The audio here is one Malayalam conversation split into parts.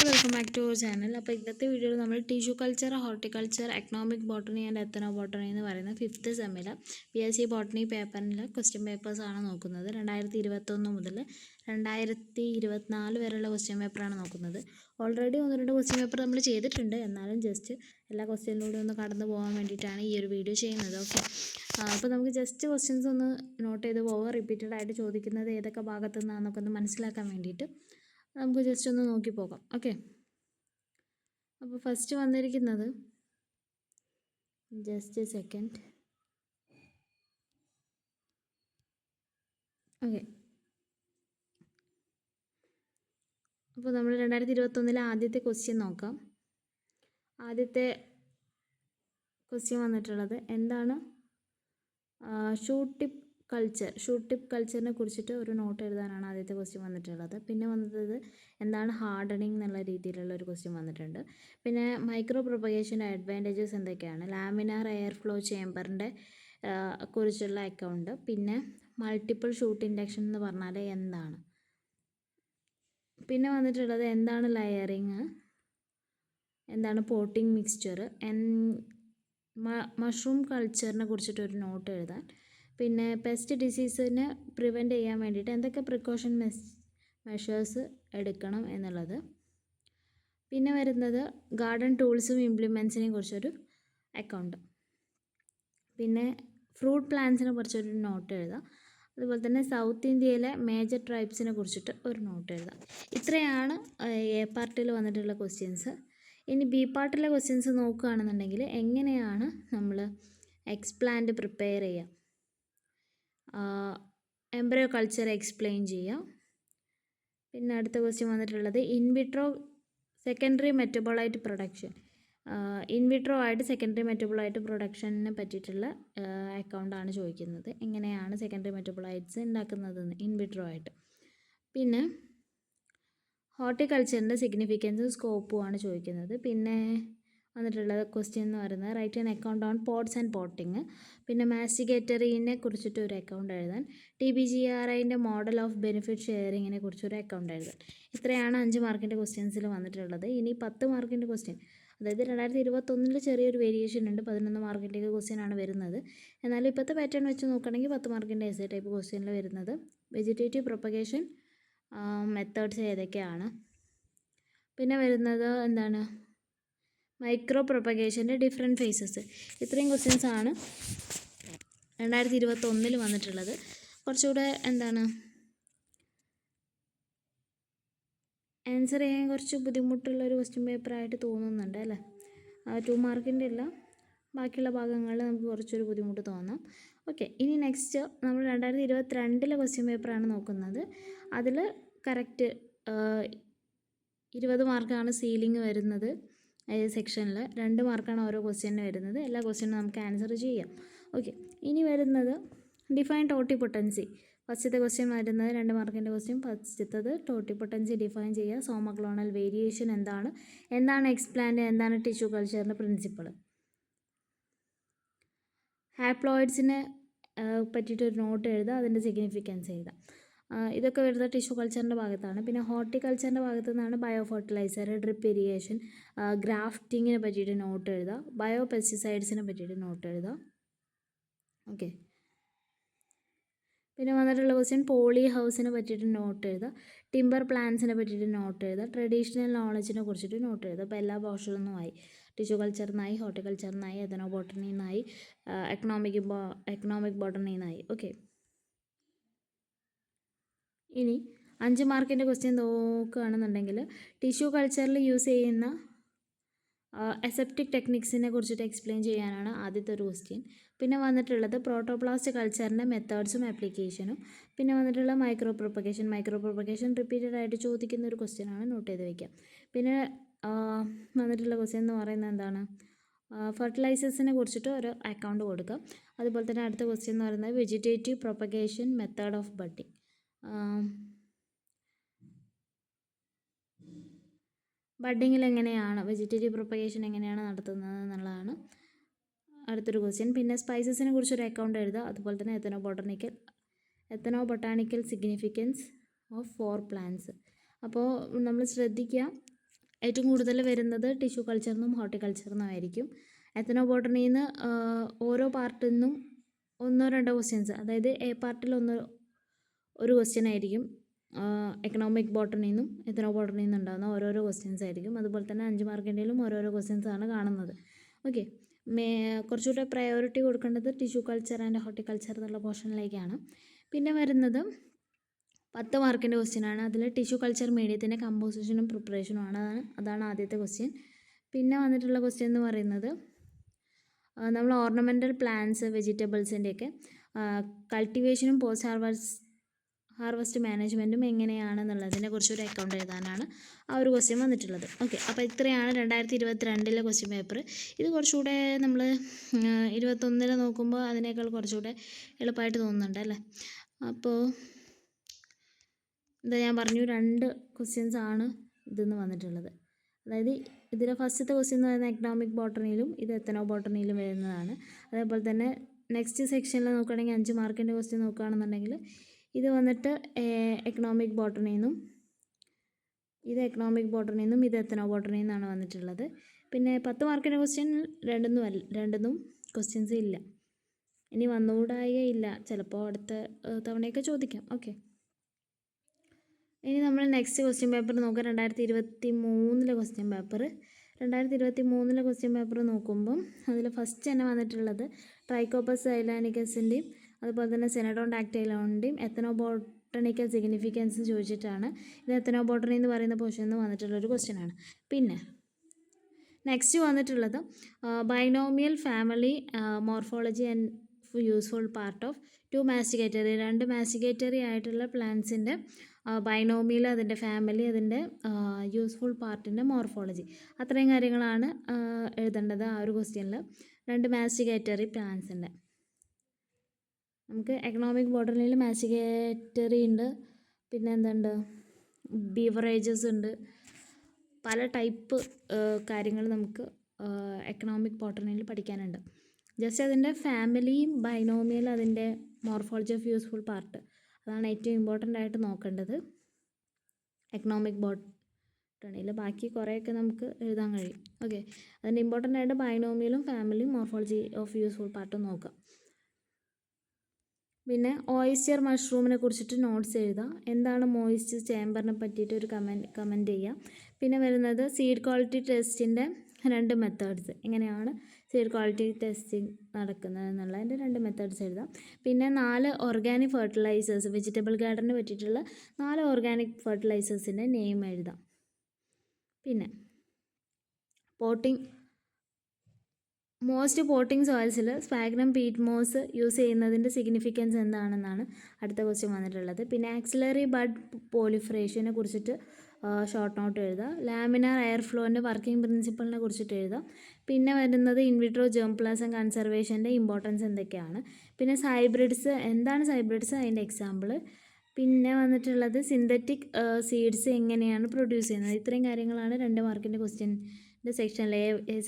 വെൽക്കം ബാക്ക് ടു അവർ ചാനൽ. അപ്പോൾ ഇന്നത്തെ വീഡിയോയിൽ നമ്മൾ tissue culture, horticulture, economic botany and ethno botany എന്ന് പറയുന്ന 5th സെമ്മിലെ PSC ബോട്ടണി പേപ്പറിലെ ക്വസ്റ്റ്യൻ പേപ്പേഴ്സാണ് നോക്കുന്നത്. 2021 മുതൽ 2024 വരെയുള്ള ക്വസ്റ്റ്യൻ പേപ്പറാണ് നോക്കുന്നത്. ഓൾറെഡി 1-2 ക്വസ്റ്റ്യൻ പേപ്പർ നമ്മൾ ചെയ്തിട്ടുണ്ട്. എന്നാലും ജസ്റ്റ് എല്ലാ ക്വസ്റ്റ്യനിലൂടെ ഒന്ന് കടന്നു പോകാൻ വേണ്ടിയിട്ടാണ് ഈ ഒരു വീഡിയോ ചെയ്യുന്നത്. ഓക്കെ, അപ്പോൾ നമുക്ക് ജസ്റ്റ് ക്വസ്റ്റ്യൻസ് ഒന്ന് നോട്ട് ചെയ്ത് പോവുക. റിപ്പീറ്റഡ് ആയിട്ട് ചോദിക്കുന്നത് ഏതൊക്കെ ഭാഗത്തു നിന്നാണെന്നൊക്കെ ഒന്ന് മനസ്സിലാക്കാൻ വേണ്ടിയിട്ട് നമുക്ക് ജസ്റ്റ് ഒന്ന് നോക്കി പോകാം. ഓക്കെ, അപ്പോൾ ഫസ്റ്റ് വന്നിരിക്കുന്നത് ജസ്റ്റ് സെക്കൻഡ്. ഓക്കെ, അപ്പോൾ നമ്മൾ 2021 ആദ്യത്തെ ക്വസ്റ്റ്യൻ നോക്കാം. ആദ്യത്തെ ക്വസ്റ്റ്യൻ വന്നിട്ടുള്ളത് എന്താണ് ഷൂട്ട് ടിപ്പ് കൾച്ചറിനെ കുറിച്ചിട്ട് ഒരു നോട്ട് എഴുതാനാണ് ആദ്യത്തെ ക്വസ്റ്റ്യൻ വന്നിട്ടുള്ളത്. പിന്നെ വന്നത് എന്താണ് ഹാർഡനിങ് എന്നുള്ള രീതിയിലുള്ള ഒരു ക്വസ്റ്റ്യൻ വന്നിട്ടുണ്ട്. പിന്നെ മൈക്രോ പ്രൊപ്പഗേഷൻ്റെ അഡ്വാൻറ്റേജസ് എന്തൊക്കെയാണ്, ലാമിനാർ എയർ ഫ്ലോ ചേമ്പറിൻ്റെ കുറിച്ചുള്ള അക്കൗണ്ട്, പിന്നെ മൾട്ടിപ്പിൾ ഷൂട്ട് ഇൻഡക്ഷൻ എന്ന് പറഞ്ഞാൽ എന്താണ്, പിന്നെ വന്നിട്ടുള്ളത് എന്താണ് ലെയറിങ്, എന്താണ് പോട്ടിംഗ് മിക്സ്ചർ, മഷ്റൂം കൾച്ചറിനെ കുറിച്ചിട്ടൊരു നോട്ട് എഴുതാൻ, പിന്നെ പെസ്റ്റ് ഡിസീസിനെ പ്രിവെൻറ്റ് ചെയ്യാൻ വേണ്ടിയിട്ട് എന്തൊക്കെ പ്രിക്കോഷൻ മെഷേഴ്സ് എടുക്കണം എന്നുള്ളത്, പിന്നെ വരുന്നത് ഗാർഡൻ ടൂൾസും ഇംപ്ലിമെൻസിനെ കുറിച്ചൊരു അക്കൗണ്ട്, പിന്നെ ഫ്രൂട്ട് പ്ലാന്റ്സിനെ കുറിച്ചൊരു നോട്ട് എഴുതാം. അതുപോലെ തന്നെ സൗത്ത് ഇന്ത്യയിലെ മേജർ ട്രൈബ്സിനെ കുറിച്ചിട്ട് ഒരു നോട്ട് എഴുതാം. ഇത്രയാണ് എ പാർട്ടിൽ വന്നിട്ടുള്ള ക്വസ്റ്റ്യൻസ്. ഇനി ബി പാർട്ടിലെ ക്വസ്റ്റ്യൻസ് നോക്കുകയാണെന്നുണ്ടെങ്കിൽ എങ്ങനെയാണ് നമ്മൾ എക്സ്പ്ലാന്റ് പ്രിപ്പയർ ചെയ്യുക, എംബ്രയോ കൾച്ചർ എക്സ്പ്ലെയിൻ ചെയ്യാം. പിന്നെ അടുത്ത ക്വസ്റ്റ്യൻ വന്നിട്ടുള്ളത് in vitro secondary metabolite production, in vitro ആയിട്ട് സെക്കൻഡറി മെറ്റബോളൈറ്റ് പ്രൊഡക്ഷനെ പറ്റിയിട്ടുള്ള അക്കൗണ്ടാണ് ചോദിക്കുന്നത്. എങ്ങനെയാണ് സെക്കൻഡറി മെറ്റബോളൈറ്റ്സ് ഉണ്ടാക്കുന്നതെന്ന് ഇൻവിട്രോ ആയിട്ട്. പിന്നെ ഹോർട്ടിക്കൾച്ചറിൻ്റെ സിഗ്നിഫിക്കൻസും സ്കോപ്പുമാണ് ചോദിക്കുന്നത്. പിന്നെ വന്നിട്ടുള്ള ക്വസ്റ്റ്യൻ എന്ന് പറയുന്നത് write an account on pots and potting, പിന്നെ മാസ്റ്റിഗേറ്ററിനെ കുറിച്ചിട്ട് ഒരു അക്കൗണ്ട് എഴുതാൻ, TBGRIൻ്റെ മോഡൽ ഓഫ് ബെനിഫിറ്റ് ഷെയറിങ്ങിനെ കുറിച്ചൊരു അക്കൗണ്ട് എഴുതാൻ. ഇത്രയാണ് 5 മാർക്കിൻ്റെ ക്വസ്റ്റ്യൻസിൽ വന്നിട്ടുള്ളത്. ഇനി 10 മാർക്കിൻ്റെ ക്വസ്റ്റ്യൻ, അതായത് 2021 ചെറിയൊരു വേരിയേഷൻ ഉണ്ട്, 11 മാർക്കിൻ്റെയൊക്കെ ക്വസ്റ്റ്യൻ ആണ് വരുന്നത്. എന്നാലും ഇപ്പോഴത്തെ പാറ്റേൺ വെച്ച് നോക്കുകയാണെങ്കിൽ 10 മാർക്കിൻ്റെ എസ്സേ ടൈപ്പ് ക്വസ്റ്റ്യനിൽ വരുന്നത് വെജിറ്റേറ്റീവ് പ്രൊപ്പഗേഷൻ മെത്തേഡ്സ് ഏതൊക്കെയാണ്, പിന്നെ വരുന്നത് എന്താണ് മൈക്രോ പ്രൊപ്പഗേഷൻ്റെ ഡിഫറെൻറ്റ് ഫേസസ്. ഇത്രയും ക്വസ്റ്റ്യൻസ് ആണ് 2021 വന്നിട്ടുള്ളത്. കുറച്ചുകൂടെ എന്താണ് ആൻസർ ചെയ്യാൻ കുറച്ച് ബുദ്ധിമുട്ടുള്ളൊരു ക്വസ്റ്റ്യൻ പേപ്പറായിട്ട് തോന്നുന്നുണ്ട് അല്ലേ. 2 മാർക്കിൻ്റെ അല്ല, ബാക്കിയുള്ള ഭാഗങ്ങളിൽ നമുക്ക് കുറച്ചൊരു ബുദ്ധിമുട്ട് തോന്നാം. ഓക്കെ, ഇനി നെക്സ്റ്റ് നമ്മൾ 2022 ക്വസ്റ്റ്യൻ പേപ്പറാണ് നോക്കുന്നത്. അതിൽ കറക്റ്റ് 20 മാർക്കാണ് സീലിംഗ് വരുന്നത്. സെക്ഷനിൽ 2 മാർക്കാണ് ഓരോ ക്വസ്റ്റ്യന് വരുന്നത്. എല്ലാ ക്വസ്റ്റ്യനും നമുക്ക് ആൻസർ ചെയ്യാം. ഓക്കെ, ഇനി വരുന്നത് ഡിഫൈൻ ടോട്ടിപ്പൊട്ടൻസി. ഫസ്റ്റത്തെ ക്വസ്റ്റ്യൻ വരുന്നത് 2 മാർക്കിൻ്റെ ക്വസ്റ്റ്യൻ. ഫസ്റ്റത്തത് ടോട്ടിപ്പൊട്ടൻസി ഡിഫൈൻ ചെയ്യുക, സോമക്ലോണൽ വേരിയേഷൻ എന്താണ് എക്സ്പ്ലാന്റ്, എന്താണ് ടിഷ്യൂ കൾച്ചറിൻ്റെ പ്രിൻസിപ്പിൾ, ഹാപ്ലോയിഡ്സിനെ പറ്റിയിട്ടൊരു നോട്ട് എഴുതുക, അതിൻ്റെ സിഗ്നിഫിക്കൻസ് എഴുതാം. ഇതൊക്കെ വരുന്നത് ടിഷ്യൂ കൾച്ചറിൻ്റെ ഭാഗത്താണ്. പിന്നെ ഹോർട്ടിക്കൾച്ചറിൻ്റെ ഭാഗത്തു നിന്നാണ് ബയോ ഫെർട്ടിലൈസർ, ഡ്രിപ്പ് ഇറിഗേഷൻ, ഗ്രാഫ്റ്റിങ്ങിനെ പറ്റിയിട്ട് നോട്ട് എഴുതുക, ബയോ പെസ്റ്റിസൈഡ്സിനെ പറ്റിയിട്ട് നോട്ട് എഴുതുക. ഓക്കെ, പിന്നെ വന്നിട്ടുള്ള ക്വസ്റ്റ്യൻ പോളി ഹൗസിനെ പറ്റിയിട്ട് നോട്ട് എഴുതുക, ടിമ്പർ പ്ലാന്റ്സിനെ പറ്റിയിട്ട് നോട്ട് എഴുതുക, ട്രഡീഷണൽ നോളജിനെ കുറിച്ചിട്ട് നോട്ട് എഴുതുക. അപ്പോൾ എല്ലാ പോർഷനൊന്നുമായി, ടിഷ്യൂ കൾച്ചറിനായി, ഹോർട്ടിക്കൾച്ചറിനായി, എത്തനോ ബോട്ടണിന്നായി, എക്കണോമിക് ബോട്ടണിന്നായി. ഓക്കെ, ഇനി 5 മാർക്കിൻ്റെ ക്വസ്റ്റ്യൻ നോക്കുകയാണെന്നുണ്ടെങ്കിൽ ടിഷ്യൂ കൾച്ചറിൽ യൂസ് ചെയ്യുന്ന അസെപ്റ്റിക് ടെക്നിക്സിനെ കുറിച്ചിട്ട് എക്സ്പ്ലെയിൻ ചെയ്യാനാണ് ആദ്യത്തെ ഒരു ക്വസ്റ്റ്യൻ. പിന്നെ വന്നിട്ടുള്ളത് പ്രോട്ടോപ്ലാസ്റ്റ് കൾച്ചറിൻ്റെ മെത്തേഡ്സും ആപ്ലിക്കേഷനും. പിന്നെ വന്നിട്ടുള്ള മൈക്രോ പ്രൊപ്പഗേഷൻ റിപ്പീറ്റഡ് ആയിട്ട് ചോദിക്കുന്ന ഒരു ക്വസ്റ്റ്യൻ ആണ്, നോട്ട് ചെയ്ത് വയ്ക്കാം. പിന്നെ വന്നിട്ടുള്ള ക്വസ്റ്റ്യൻ എന്ന് പറയുന്നത് എന്താണ് ഫെർട്ടിലൈസേഴ്സിനെ കുറിച്ചിട്ട് ഒരു അക്കൗണ്ട് കൊടുക്കുക. അതുപോലെ തന്നെ അടുത്ത ക്വസ്റ്റ്യൻ എന്ന് പറയുന്നത് vegetative propagation method of budding, ബഡിങ്ങിൽ എങ്ങനെയാണ് വെജിറ്റേറ്റീവ് പ്രൊപ്പഗേഷൻ എങ്ങനെയാണ് നടത്തുന്നത് എന്നുള്ളതാണ് അടുത്തൊരു ക്വസ്റ്റ്യൻ. പിന്നെ സ്പൈസസിനെ കുറിച്ചൊരു അക്കൗണ്ട് എഴുതുക. അതുപോലെ തന്നെ എത്തനോ ബൊട്ടാണിക്കൽ സിഗ്നിഫിക്കൻസ് ഓഫ് 4 പ്ലാന്റ്സ്. അപ്പോൾ നമ്മൾ ശ്രദ്ധിക്കുക, ഏറ്റവും കൂടുതൽ വരുന്നത് ടിഷ്യൂ കൾച്ചറിൽ നിന്നും ഹോർട്ടിക്കൾച്ചറിൽ നിന്നും ആയിരിക്കും. എത്തനോബോട്ടണിയിൽ നിന്ന് ഓരോ പാർട്ടിൽ നിന്നും 1-2 ക്വസ്റ്റ്യൻസ്, അതായത് എ പാർട്ടിൽ ഒരു ക്വസ്റ്റ്യൻ ആയിരിക്കും. എക്കണോമിക് ബോട്ടണിയിൽ നിന്നും എത്തനോബോട്ടണിയിൽ നിന്നും ഉണ്ടാകുന്ന ഓരോരോ ക്വസ്റ്റ്യൻസ് ആയിരിക്കും. അതുപോലെ തന്നെ 5 മാർക്കിൻ്റെയിലും ഓരോരോ ക്വസ്റ്റ്യൻസ് ആണ് കാണുന്നത്. ഓക്കെ, കുറച്ചുകൂടെ പ്രയോറിറ്റി കൊടുക്കേണ്ടത് ടിഷ്യൂ കൾച്ചർ ആൻഡ് ഹോർട്ടിക്കൾച്ചർ എന്നുള്ള പോർഷനിലേക്കാണ്. പിന്നെ വരുന്നത് 10 മാർക്കിൻ്റെ ക്വസ്റ്റ്യനാണ്. അതിൽ ടിഷ്യൂ കൾച്ചർ മീഡിയത്തിൻ്റെ കമ്പോസിഷനും പ്രിപ്പറേഷനും ആണ്. അതാണ് ആദ്യത്തെ ക്വസ്റ്റ്യൻ. പിന്നെ വന്നിട്ടുള്ള ക്വസ്റ്റ്യൻ എന്ന് പറയുന്നത് നമ്മൾ ഓർണമെൻ്റൽ പ്ലാന്റ്സ് വെജിറ്റബിൾസിൻ്റെയൊക്കെ കൾട്ടിവേഷനും പോസ്റ്റ് ഹാർവസ്റ്റ് മാനേജ്മെൻറ്റും എങ്ങനെയാണെന്നുള്ളതിനെ കുറിച്ചൊരു അക്കൗണ്ട് എഴുതാനാണ് ആ ഒരു ക്വസ്റ്റ്യൻ വന്നിട്ടുള്ളത്. ഓക്കെ, അപ്പോൾ ഇത്രയാണ് 2022 ക്വസ്റ്റ്യൻ പേപ്പർ. ഇത് കുറച്ചുകൂടെ നമ്മൾ 2021 നോക്കുമ്പോൾ അതിനേക്കാൾ കുറച്ചുകൂടെ എളുപ്പമായിട്ട് തോന്നുന്നുണ്ട് അല്ലേ? അപ്പോൾ എന്താ ഞാൻ പറഞ്ഞു, 2 ക്വസ്റ്റ്യൻസ് ആണ് ഇതെന്ന് വന്നിട്ടുള്ളത്. അതായത് ഇതിലെ ഫസ്റ്റത്തെ ക്വസ്റ്റ്യൻ എന്ന് പറയുന്നത് എക്കണോമിക് ബോട്ടണിയിലും ഇത് എത്തനോ ബോട്ടണിയിലും വരുന്നതാണ്. അതേപോലെ തന്നെ നെക്സ്റ്റ് സെക്ഷനിൽ നോക്കുകയാണെങ്കിൽ 5 മാർക്കിൻ്റെ ക്വസ്റ്റ്യൻ നോക്കുകയാണെന്നുണ്ടെങ്കിൽ ഇത് വന്നിട്ട് എക്കണോമിക് ബോട്ടണിയിൽ നിന്നും ഇത് എത്തനോ ബോട്ടണിയിൽ നിന്നാണ് വന്നിട്ടുള്ളത്. പിന്നെ 10 മാർക്കിൻ്റെ ക്വസ്റ്റ്യൻ രണ്ടൊന്നും ക്വസ്റ്റ്യൻസ് ഇല്ല. ഇനി വന്നുകൂടായികയില്ല, ചിലപ്പോൾ അടുത്ത തവണയൊക്കെ ചോദിക്കാം. ഓക്കെ, ഇനി നമ്മൾ നെക്സ്റ്റ് ക്വസ്റ്റ്യൻ പേപ്പർ നോക്കുക. 2023 ക്വസ്റ്റ്യൻ പേപ്പർ. 2023 ക്വസ്റ്റ്യൻ പേപ്പർ നോക്കുമ്പം അതിൽ ഫസ്റ്റ് തന്നെ വന്നിട്ടുള്ളത് ട്രൈക്കോപ്പസ് സൈലാനിക്കസിൻ്റെയും അതുപോലെ തന്നെ സെനഡോൺ ഡാക്ടൈലോണിൻ്റെയും എത്തനോബോട്ടണിക്കൽ സിഗ്നിഫിക്കൻസ് ചോദിച്ചിട്ടാണ്. ഇത് എത്തനോബോട്ടണി എന്ന് പറയുന്ന പോർഷനിൽ നിന്ന് വന്നിട്ടുള്ളൊരു ക്വസ്റ്റ്യൻ ആണ്. പിന്നെ നെക്സ്റ്റ് വന്നിട്ടുള്ളത് binomial family morphology and useful part of 2 മാസ്റ്റിഗേറ്ററി, 2 മാസ്റ്റിഗേറ്ററി ആയിട്ടുള്ള പ്ലാന്റ്സിൻ്റെ ബൈനോമിയൽ, അതിൻ്റെ ഫാമിലി, അതിൻ്റെ യൂസ്ഫുൾ പാർട്ടിൻ്റെ മോർഫോളജി, അത്രയും കാര്യങ്ങളാണ് എഴുതേണ്ടത് ആ ഒരു ക്വസ്റ്റ്യനിൽ. 2 മാസ്റ്റിഗേറ്ററി പ്ലാന്റ്സിൻ്റെ നമുക്ക് എക്കണോമിക് ബോട്ടണിയിൽ മാസ്റ്റിഗേറ്ററി ഉണ്ട്, പിന്നെ എന്തുണ്ട്, ബീവറേജസ് ഉണ്ട്, പല ടൈപ്പ് കാര്യങ്ങൾ നമുക്ക് എക്കണോമിക് ബോട്ടണിയിൽ പഠിക്കാനുണ്ട്. ജസ്റ്റ് അതിൻ്റെ ഫാമിലിയും ബൈനോമിയൽ, അതിൻ്റെ മോർഫോളജി ഓഫ് യൂസ്ഫുൾ പാർട്ട്, അതാണ് ഏറ്റവും ഇമ്പോർട്ടൻ്റ് ആയിട്ട് നോക്കേണ്ടത് എക്കണോമിക് ബോട്ടണിയിൽ. ബാക്കി കുറേയൊക്കെ നമുക്ക് എഴുതാൻ കഴിയും. ഓക്കെ, അതിൻ്റെ ഇമ്പോർട്ടൻ്റ് ആയിട്ട് ബൈനോമിയലും ഫാമിലിയും മോർഫോളജി ഓഫ് യൂസ്ഫുൾ പാർട്ടും നോക്കാം. പിന്നെ ഓയിസ്റ്റർ മഷ്റൂമിനെ കുറിച്ചിട്ട് നോട്ട്സ് എഴുതാം. എന്താണ് മോയിസ്റ്റ് ചേമ്പറിനെ പറ്റിയിട്ട് ഒരു കമൻറ്റ് ചെയ്യാം. പിന്നെ വരുന്നത് സീഡ് ക്വാളിറ്റി ടെസ്റ്റിൻ്റെ 2 മെത്തേഡ്സ്, എങ്ങനെയാണ് സീഡ് ക്വാളിറ്റി ടെസ്റ്റിംഗ് നടക്കുന്നത് എന്നുള്ളതിൻ്റെ 2 മെത്തേഡ്സ് എഴുതാം. പിന്നെ 4 ഓർഗാനിക് ഫെർട്ടിലൈസേഴ്സ്, വെജിറ്റബിൾ ഗാർഡന് പറ്റിയിട്ടുള്ള 4 ഓർഗാനിക് ഫെർട്ടിലൈസേഴ്സിൻ്റെ നെയിം എഴുതാം. പിന്നെ മോസ്റ്റ് പോട്ടിംഗ് സോയിൽസിൽ സ്പാഗ്നം പീറ്റ് മോസ് യൂസ് ചെയ്യുന്നതിൻ്റെ സിഗ്നിഫിക്കൻസ് എന്താണെന്നാണ് അടുത്ത ക്വസ്റ്റ്യൻ വന്നിട്ടുള്ളത്. പിന്നെ ആക്സിലറി ബഡ് പോളിഫറേഷനെ കുറിച്ചിട്ട് ഷോർട്ട് നോട്ട് എഴുതാം. ലാമിനാർ എയർ ഫ്ലോൻ്റെ വർക്കിംഗ് പ്രിൻസിപ്പളിനെ കുറിച്ചിട്ട് എഴുതാം. പിന്നെ വരുന്നത് ഇൻവിട്രോ ജേം പ്ലാസം കൺസർവേഷൻ്റെ ഇമ്പോർട്ടൻസ് എന്തൊക്കെയാണ്. പിന്നെ സൈബ്രിഡ്സ്, എന്താണ് സൈബ്രിഡ്സ്, അതിൻ്റെ എക്സാമ്പിൾ. പിന്നെ വന്നിട്ടുള്ളത് സിന്തറ്റിക് സീഡ്സ് എങ്ങനെയാണ് പ്രൊഡ്യൂസ് ചെയ്യുന്നത്. ഇത്രയും കാര്യങ്ങളാണ് 2 മാർക്കിൻ്റെ ക്വസ്റ്റ്യൻ്റെ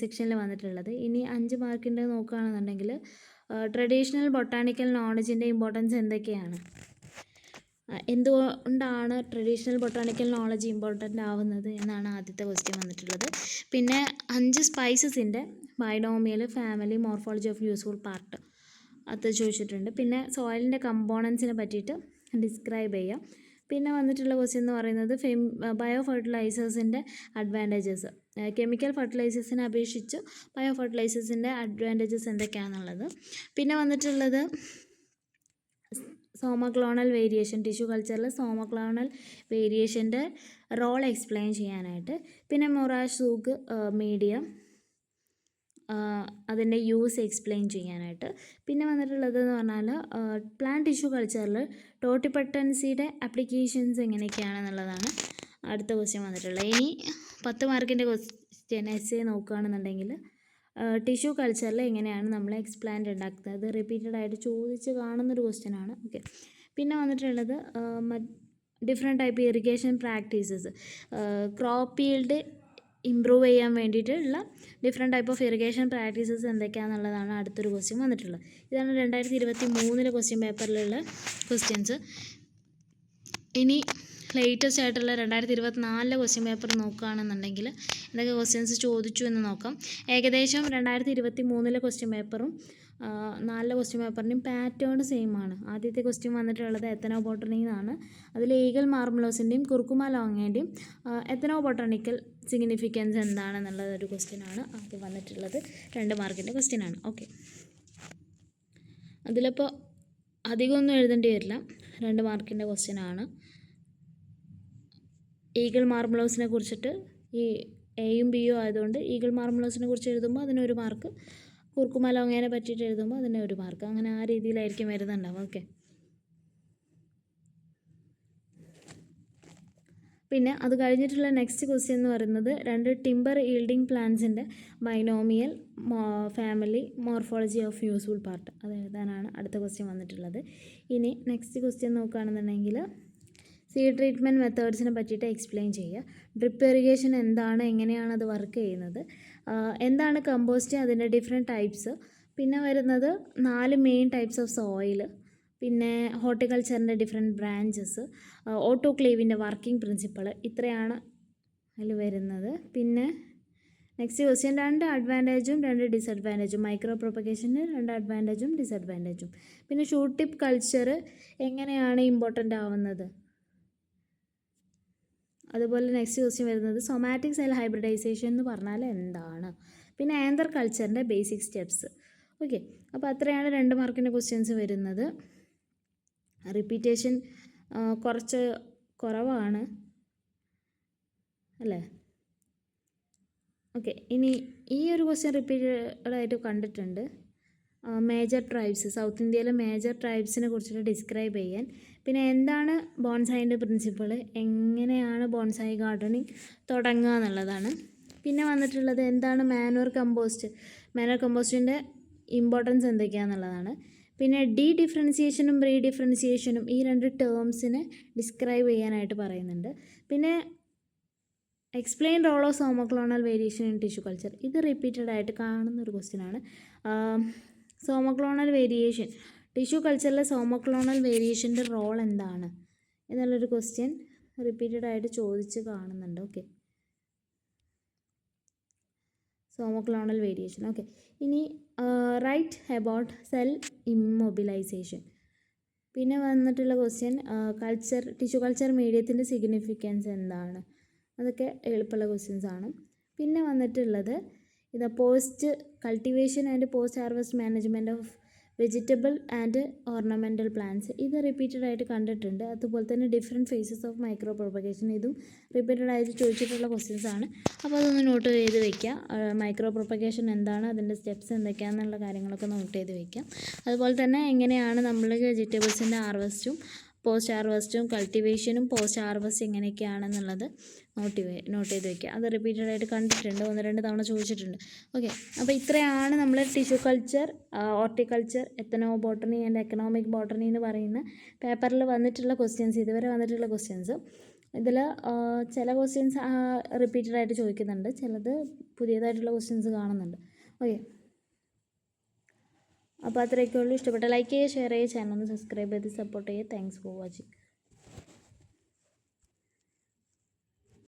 സെക്ഷനിൽ വന്നിട്ടുള്ളത്. ഇനി 5 മാർക്കിൻ്റെ നോക്കുകയാണെന്നുണ്ടെങ്കിൽ ട്രഡീഷണൽ ബൊട്ടാണിക്കൽ നോളജിൻ്റെ ഇമ്പോർട്ടൻസ് എന്തൊക്കെയാണ്, എന്തുകൊണ്ടാണ് ട്രഡീഷണൽ ബൊട്ടാണിക്കൽ നോളജ് ഇമ്പോർട്ടൻ്റ് ആവുന്നത് എന്നാണ് ആദ്യത്തെ ക്വസ്റ്റ്യൻ വന്നിട്ടുള്ളത്. പിന്നെ 5 സ്പൈസസിൻ്റെ binomial, family, morphology of useful part അത് ചോദിച്ചിട്ടുണ്ട്. പിന്നെ സോയിലിൻ്റെ കമ്പോണൻസിനെ പറ്റിയിട്ട് ഡിസ്ക്രൈബ് ചെയ്യാം. പിന്നെ വന്നിട്ടുള്ള ക്വസ്റ്റ്യൻ എന്ന് പറയുന്നത് ബയോ ഫെർട്ടിലൈസേഴ്സിൻ്റെ അഡ്വാൻറ്റേജസ്, കെമിക്കൽ ഫെർട്ടിലൈസേഴ്സിനെ അപേക്ഷിച്ച് ബയോ ഫെർട്ടിലൈസേഴ്സിൻ്റെ അഡ്വാൻറ്റേജസ് എന്തൊക്കെയാണെന്നുള്ളത്. പിന്നെ വന്നിട്ടുള്ളത് സോമക്ലോണൽ വേരിയേഷൻ, ടിഷ്യൂ കൾച്ചറിൽ സോമക്ലോണൽ വേരിയേഷൻ്റെ റോൾ എക്സ്പ്ലെയിൻ ചെയ്യാനായിട്ട്. പിന്നെ മൊറാഷ് സൂക്ക് മീഡിയം, അതിൻ്റെ യൂസ് എക്സ്പ്ലെയിൻ ചെയ്യാനായിട്ട്. പിന്നെ വന്നിട്ടുള്ളതെന്ന് പറഞ്ഞാൽ പ്ലാന്റ് ടിഷ്യൂ കൾച്ചറിൽ ടോട്ടിപ്പട്ടൻസിയുടെ ആപ്ലിക്കേഷൻസ് എങ്ങനെയൊക്കെയാണെന്നുള്ളതാണ് അടുത്ത ക്വസ്റ്റ്യൻ വന്നിട്ടുള്ളത്. ഇനി 10 മാർക്കിൻ്റെ ക്വസ്റ്റ്യൻ എസ്സേ നോക്കുകയാണെന്നുണ്ടെങ്കിൽ ടിഷ്യൂ കൾച്ചറിൽ എങ്ങനെയാണ് നമ്മൾ എക്സ്പ്ലാന്റ് ഉണ്ടാക്കുന്നത്, റിപ്പീറ്റഡ് ആയിട്ട് ചോദിച്ച് കാണുന്നൊരു ക്വസ്റ്റ്യനാണ്. ഓക്കെ, പിന്നെ വന്നിട്ടുള്ളത് different type irrigation practices, crop yield improve ചെയ്യാൻ വേണ്ടിയിട്ടുള്ള different type of irrigation practices എന്തൊക്കെയാണെന്നുള്ളതാണ് അടുത്തൊരു ക്വസ്റ്റ്യൻ വന്നിട്ടുള്ളത്. ഇതാണ് 2023 ക്വസ്റ്റ്യൻ പേപ്പറിലുള്ള ക്വസ്റ്റ്യൻസ്. ഇനി ലേറ്റസ്റ്റ് ആയിട്ടുള്ള 2024 ക്വസ്റ്റ്യൻ പേപ്പർ നോക്കുകയാണെന്നുണ്ടെങ്കിൽ എന്തൊക്കെ ക്വസ്റ്റ്യൻസ് ചോദിച്ചു എന്ന് നോക്കാം. ഏകദേശം 2023 ക്വസ്റ്റ്യൻ പേപ്പറും 4 ക്വസ്റ്റ്യൻ പേപ്പറിൻ്റെയും പാറ്റേൺ സെയിം ആണ്. ആദ്യത്തെ ക്വസ്റ്റ്യൻ വന്നിട്ടുള്ളത് എത്തനോബോട്ടണിയിൽ നിന്നാണ്. അതിൽ ഈഗിൾ മാർമലോസിൻ്റെയും കുർക്കുമ ലോങ്ങേൻ്റെയും എത്തനോബോട്ടണിക്കൽ സിഗ്നിഫിക്കൻസ് എന്താണെന്നുള്ളത് ഒരു ക്വസ്റ്റ്യൻ ആണ്. അത് വന്നിട്ടുള്ളത് 2 മാർക്കിൻ്റെ ക്വസ്റ്റ്യൻ ആണ്. ഓക്കെ, അതിലിപ്പോൾ അധികമൊന്നും എഴുതേണ്ടി വരില്ല, 2 മാർക്കിൻ്റെ ക്വസ്റ്റ്യൻ ആണ്. ഈഗിൾ മാർമലോസിനെ കുറിച്ചിട്ട് ഈ എയും ബിയും ആയതുകൊണ്ട് ഈഗിൾ മാർമലോസിനെ കുറിച്ച് എഴുതുമ്പോൾ അതിന് 1 മാർക്ക്, കുർക്കുമ ലോങ്ങേനെ പറ്റിയിട്ട് എഴുതുമ്പോൾ അതിന് 1 മാർക്ക്, അങ്ങനെ ആ രീതിയിലായിരിക്കും വരുന്നുണ്ടാവും. ഓക്കെ, പിന്നെ അത് കഴിഞ്ഞിട്ടുള്ള നെക്സ്റ്റ് ക്വസ്റ്റ്യൻ എന്ന് പറയുന്നത് 2 ടിമ്പർ ഈൽഡിങ് പ്ലാന്റ്സിൻ്റെ binomial family morphology of useful part, അത് എഴുതാനാണ് അടുത്ത ക്വസ്റ്റ്യൻ വന്നിട്ടുള്ളത്. ഇനി നെക്സ്റ്റ് ക്വസ്റ്റ്യൻ നോക്കുകയാണെന്നുണ്ടെങ്കിൽ സീഡ് ട്രീറ്റ്മെൻറ്റ് മെത്തേഡ്സിനെ പറ്റിയിട്ട് എക്സ്പ്ലെയിൻ ചെയ്യുക. ഡ്രിപ്പ് ഇറിഗേഷൻ എന്താണ്, എങ്ങനെയാണ് അത് വർക്ക് ചെയ്യുന്നത്, എന്താണ് കമ്പോസ്റ്റ്, അതിൻ്റെ ഡിഫറെൻറ്റ് ടൈപ്സ്, പിന്നെ വരുന്നത് 4 മെയിൻ ടൈപ്സ് ഓഫ് സോയിൽ, പിന്നെ ഹോർട്ടിക്കൾച്ചറിൻ്റെ ഡിഫറെൻറ്റ് ബ്രാഞ്ചസ്, ഓട്ടോക്ലേവിൻ്റെ വർക്കിംഗ് പ്രിൻസിപ്പിൾ, ഇത്രയാണ് അതിൽ വരുന്നത്. പിന്നെ നെക്സ്റ്റ് ക്വസ്റ്റ്യൻ 2 അഡ്വാൻറ്റേജും 2 ഡിസഡ്വാൻറ്റേജും, മൈക്രോ പ്രൊപ്പഗേഷന് 2 അഡ്വാൻറ്റേജും ഡിസഡ്വാൻറ്റേജും, പിന്നെ ഷൂട്ട് ടിപ്പ് കൾച്ചർ എങ്ങനെയാണ് ഇമ്പോർട്ടൻ്റ് ആവുന്നത്. അതുപോലെ നെക്സ്റ്റ് ക്വസ്റ്റ്യൻ വരുന്നത് സൊമാറ്റിക് സെൽ ഹൈബ്രിഡൈസേഷൻ എന്ന് പറഞ്ഞാൽ എന്താണ്, പിന്നെ ആന്തർ കൾച്ചറിൻ്റെ ബേസിക് സ്റ്റെപ്സ്. ഓക്കെ, അപ്പോൾ അത്രയാണ് 2 മാർക്കിൻ്റെ ക്വസ്റ്റ്യൻസ് വരുന്നത്. റിപ്പീറ്റേഷൻ കുറച്ച് കുറവാണ് അല്ലേ. ഓക്കെ, ഇനി ഈ ഒരു ക്വസ്റ്റ്യൻ റിപ്പീറ്റഡായിട്ട് കണ്ടിട്ടുണ്ട്. മേജർ ട്രൈബ്സ്, സൗത്ത് ഇന്ത്യയിലെ മേജർ ട്രൈബ്സിനെ കുറിച്ചിട്ട് ഡിസ്ക്രൈബ് ചെയ്യാൻ, പിന്നെ എന്താണ് ബോൺസായിൻ്റെ പ്രിൻസിപ്പിൾ, എങ്ങനെയാണ് ബോൺസായി ഗാർഡനിങ് തുടങ്ങുക എന്നുള്ളതാണ്. പിന്നെ വന്നിട്ടുള്ളത് എന്താണ് മാനുവർ കമ്പോസ്റ്റിൻ്റെ ഇമ്പോർട്ടൻസ് എന്തൊക്കെയാണെന്നുള്ളതാണ്. പിന്നെ ഡിഫറൻസിയേഷനും റീഡിഫറൻസിയേഷനും ഈ 2 ടേംസിനെ ഡിസ്ക്രൈബ് ചെയ്യാനായിട്ട് പറയുന്നുണ്ട്. പിന്നെ explain role of somaclonal variation in tissue culture, ഇത് റിപ്പീറ്റഡ് ആയിട്ട് കാണുന്നൊരു ക്വസ്റ്റ്യൻ ആണ്. സോമോക്ലോണൽ വേരിയേഷൻ, ടിഷ്യൂ കൾച്ചറിലെ സോമോക്ലോണൽ വേരിയേഷൻ്റെ റോൾ എന്താണ് എന്നുള്ളൊരു ക്വസ്റ്റ്യൻ റിപ്പീറ്റഡ് ആയിട്ട് ചോദിച്ച് കാണുന്നുണ്ട്. Okay, somaclonal variation. ഓക്കെ, ഇനി റൈറ്റ് അബൌട്ട് സെൽ ഇമ്മൊബിലൈസേഷൻ. പിന്നെ വന്നിട്ടുള്ള ക്വസ്റ്റ്യൻ ടിഷ്യൂ കൾച്ചർ മീഡിയത്തിൻ്റെ സിഗ്നിഫിക്കൻസ് എന്താണ്, അതൊക്കെ എളുപ്പമുള്ള ക്വസ്റ്റ്യൻസ് ആണ്. പിന്നെ വന്നിട്ടുള്ളത് post cultivation and post harvest management of vegetable and ornamental plants, ഇത് റിപ്പീറ്റഡ് ആയിട്ട് കണ്ടിട്ടുണ്ട്. അതുപോലെ തന്നെ different phases of micro propagation, ഇതും റിപ്പീറ്റഡ് ആയിട്ട് ചോദിച്ചിട്ടുള്ള ക്വസ്റ്റ്യൻസ് ആണ്. അപ്പോൾ അതൊന്ന് നോട്ട് ചെയ്ത് വയ്ക്കുക. മൈക്രോ പ്രൊപ്പഗേഷൻ എന്താണ്, അതിൻ്റെ സ്റ്റെപ്സ് എന്തൊക്കെയാണെന്നുള്ള കാര്യങ്ങളൊക്കെ നോട്ട് ചെയ്ത് വയ്ക്കുക. അതുപോലെ തന്നെ എങ്ങനെയാണ് നമ്മൾ വെജിറ്റബിൾസിൻ്റെ ഹാർവെസ്റ്റും പോസ്റ്റ് ഹാർവെസ്റ്റും കൾട്ടിവേഷനും പോസ്റ്റ് ഹാർവെസ്റ്റ് എങ്ങനെയൊക്കെയാണെന്നുള്ളത് നോട്ട് ചെയ്ത് വയ്ക്കുക. അത് റിപ്പീറ്റഡ് ആയിട്ട് കണ്ടിട്ടുണ്ട്, 1-2 തവണ ചോദിച്ചിട്ടുണ്ട്. ഓക്കെ, അപ്പോൾ ഇത്രയാണ് നമ്മൾ tissue culture, horticulture, ethnobotany and economic botany എന്ന് പറയുന്ന പേപ്പറിൽ വന്നിട്ടുള്ള ക്വസ്റ്റ്യൻസ്, ഇതുവരെ വന്നിട്ടുള്ള ക്വസ്റ്റ്യൻസ്. ഇതിൽ ചില ക്വസ്റ്റ്യൻസ് റിപ്പീറ്റഡ് ആയിട്ട് ചോദിക്കുന്നുണ്ട്, ചിലത് പുതിയതായിട്ടുള്ള ക്വസ്റ്റ്യൻസ് കാണുന്നുണ്ട്. ഓക്കെ, അപ്പോൾ അത്രയൊക്കെ ഉള്ളൂ. ഇഷ്ടപ്പെട്ട ലൈക്ക് ചെയ്യുക, ഷെയർ ചെയ്യുക, ചാനൽ ഒന്ന് സബ്സ്ക്രൈബ് ചെയ്ത് സപ്പോർട്ട് ചെയ്യുക. Thanks for watching.